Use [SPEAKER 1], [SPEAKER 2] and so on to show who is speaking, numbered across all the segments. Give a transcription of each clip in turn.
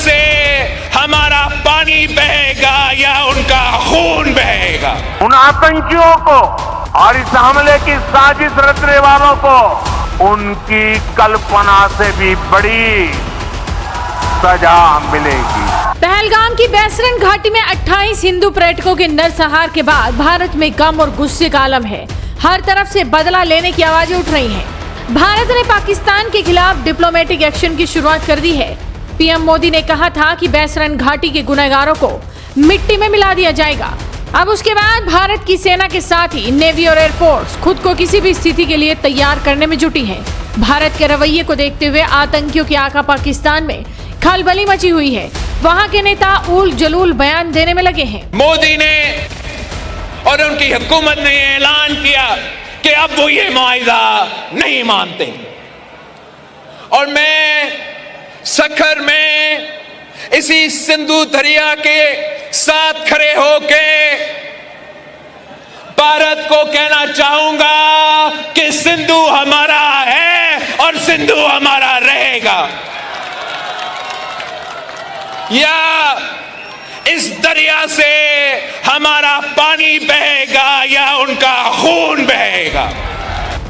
[SPEAKER 1] से हमारा पानी बहेगा या उनका खून बहेगा।
[SPEAKER 2] उन आतंकियों को और इस हमले की साजिश रचने वालों को उनकी कल्पना से भी बड़ी सजा मिलेगी।
[SPEAKER 3] पहलगाम की बैसरन घाटी में 28 हिंदू पर्यटकों के नरसंहार के बाद भारत में गम और गुस्से का आलम है। हर तरफ से बदला लेने की आवाजें उठ रही हैं। भारत ने पाकिस्तान के खिलाफ डिप्लोमेटिक एक्शन की शुरुआत कर दी है। पीएम मोदी ने कहा था कि बैसरन घाटी के गुनहगारों को मिट्टी में मिला दिया जाएगा। अब उसके बाद भारत की सेना के साथ ही नेवी और एयरफोर्स खुद को किसी भी स्थिति के लिए तैयार करने में जुटी है। भारत के रवैये को देखते हुए आतंकियों के आका पाकिस्तान में खलबली मची हुई है। वहाँ के नेता उल जलूल बयान देने में लगे हैं।
[SPEAKER 1] मोदी ने और उनकी हुकूमत ने ऐलान किया कि अब वो ये मुआहिदा नहीं मानते और मैं सखर में इसी सिंधु दरिया के साथ खड़े होके भारत को कहना चाहूंगा कि सिंधु हमारा है और सिंधु हमारा रहेगा। या इस दरिया से हमारा पानी बहेगा या उनका खून बहेगा।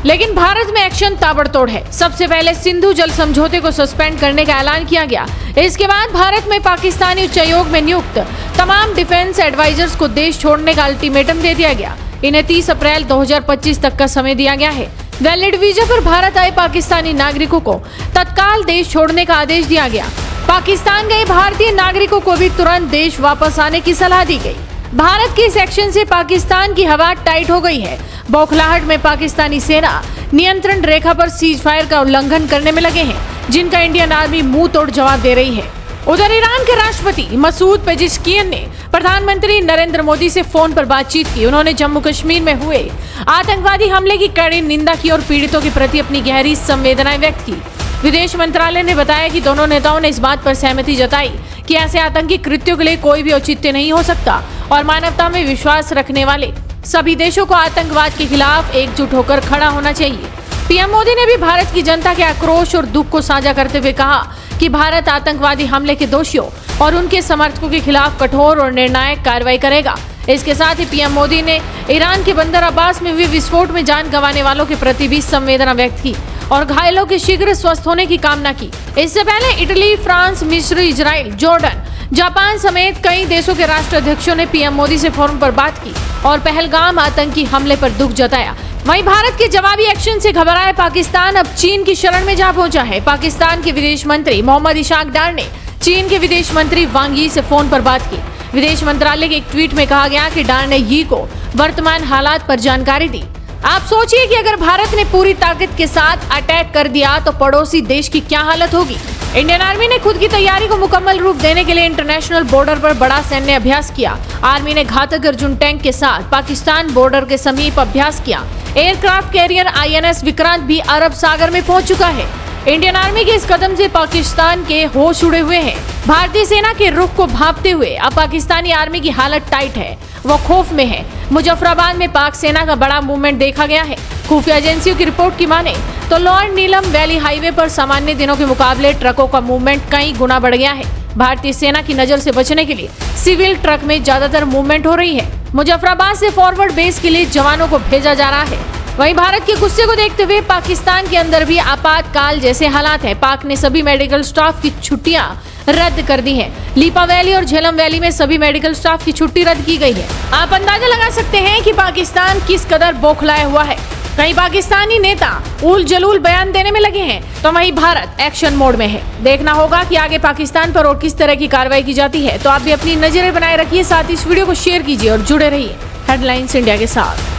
[SPEAKER 3] लेकिन भारत में एक्शन ताबड़तोड़ है। सबसे पहले सिंधु जल समझौते को सस्पेंड करने का ऐलान किया गया। इसके बाद भारत में पाकिस्तानी उच्चायोग में नियुक्त तमाम डिफेंस एडवाइजर्स को देश छोड़ने का अल्टीमेटम दे दिया गया। इन्हें 30 अप्रैल 2025 तक का समय दिया गया है। वैलिड वीजा पर भारत आए पाकिस्तानी नागरिकों को तत्काल देश छोड़ने का आदेश दिया गया। पाकिस्तान गए भारतीय नागरिकों को भी तुरंत देश वापस आने की सलाह दी गई। भारत के इस एक्शन से पाकिस्तान की हवा टाइट हो गई है। बौखलाहट में पाकिस्तानी सेना नियंत्रण रेखा पर सीज फायर का उल्लंघन करने में लगे हैं, जिनका इंडियन आर्मी मुंह तोड़ जवाब दे रही है। उधर ईरान के राष्ट्रपति मसूद पेजिशकियन ने प्रधानमंत्री नरेंद्र मोदी से फोन पर बातचीत की। उन्होंने जम्मू कश्मीर में हुए आतंकवादी हमले की कड़ी निंदा की और पीड़ितों के प्रति अपनी गहरी संवेदनाएं व्यक्त की। विदेश मंत्रालय ने बताया कि दोनों नेताओं ने इस बात पर सहमति जताई कि ऐसे आतंकी कृत्यों के लिए कोई भी औचित्य नहीं हो सकता और मानवता में विश्वास रखने वाले सभी देशों को आतंकवाद के खिलाफ एकजुट होकर खड़ा होना चाहिए। पीएम मोदी ने भी भारत की जनता के आक्रोश और दुख को साझा करते हुए कहा कि भारत आतंकवादी हमले के दोषियों और उनके समर्थकों के खिलाफ कठोर और निर्णायक कार्रवाई करेगा। इसके साथ ही पीएम मोदी ने ईरान के बंदर अब्बास में हुए विस्फोट में जान गंवाने वालों के प्रति भी संवेदना व्यक्त की और घायलों के शीघ्र स्वस्थ होने की कामना की। इससे पहले इटली, फ्रांस, मिस्र, इजराइल, जॉर्डन, जापान समेत कई देशों के राष्ट्राध्यक्षों ने पीएम मोदी से फोन पर बात की और पहलगाम आतंकी हमले पर दुख जताया। वहीं भारत के जवाबी एक्शन से घबराए पाकिस्तान अब चीन की शरण में जा पहुंचा है। पाकिस्तान के विदेश मंत्री मोहम्मद इशाक डार ने चीन के विदेश मंत्री वांग यी से फोन पर बात की। विदेश मंत्रालय के एक ट्वीट में कहा गया कि डार ने यी को वर्तमान हालात पर जानकारी दी। आप सोचिए कि अगर भारत ने पूरी ताकत के साथ अटैक कर दिया तो पड़ोसी देश की क्या हालत होगी। इंडियन आर्मी ने खुद की तैयारी को मुकम्मल रूप देने के लिए इंटरनेशनल बॉर्डर पर बड़ा सैन्य अभ्यास किया। आर्मी ने घातक अर्जुन टैंक के साथ पाकिस्तान बॉर्डर के समीप अभ्यास किया। एयरक्राफ्ट कैरियर INS विक्रांत भी अरब सागर में पहुंच चुका है। इंडियन आर्मी के इस कदम से पाकिस्तान के होश उड़े हुए हैं। भारतीय सेना के रुख को भांपते हुए अब पाकिस्तानी आर्मी की हालत टाइट है, वो खौफ में है। मुजफ्फराबाद में पाक सेना का बड़ा मूवमेंट देखा गया है। खुफिया एजेंसियों की रिपोर्ट की माने तो लोअर नीलम वैली हाईवे पर सामान्य दिनों के मुकाबले ट्रकों का मूवमेंट कई गुना बढ़ गया है। भारतीय सेना की नजर से बचने के लिए सिविल ट्रक में ज्यादातर मूवमेंट हो रही है। मुजफ्फराबाद से फॉरवर्ड बेस के लिए जवानों को भेजा जा रहा है। वहीं भारत के गुस्से को देखते हुए पाकिस्तान के अंदर भी आपातकाल जैसे हालात हैं। पाक ने सभी मेडिकल स्टाफ की छुट्टियां रद्द कर दी हैं। लीपा वैली और झेलम वैली में सभी मेडिकल स्टाफ की छुट्टी रद्द की गई है। आप अंदाजा लगा सकते हैं कि पाकिस्तान किस कदर बौखलाया हुआ है। कई पाकिस्तानी नेता उल जलूल बयान देने में लगे हैं तो वहीं भारत एक्शन मोड में है। देखना होगा कि आगे पाकिस्तान पर और किस तरह की कार्रवाई की जाती है। तो आप भी अपनी नजरें बनाए रखिए, साथ ही इस वीडियो को शेयर कीजिए और जुड़े रहिए हेडलाइंस इंडिया के साथ।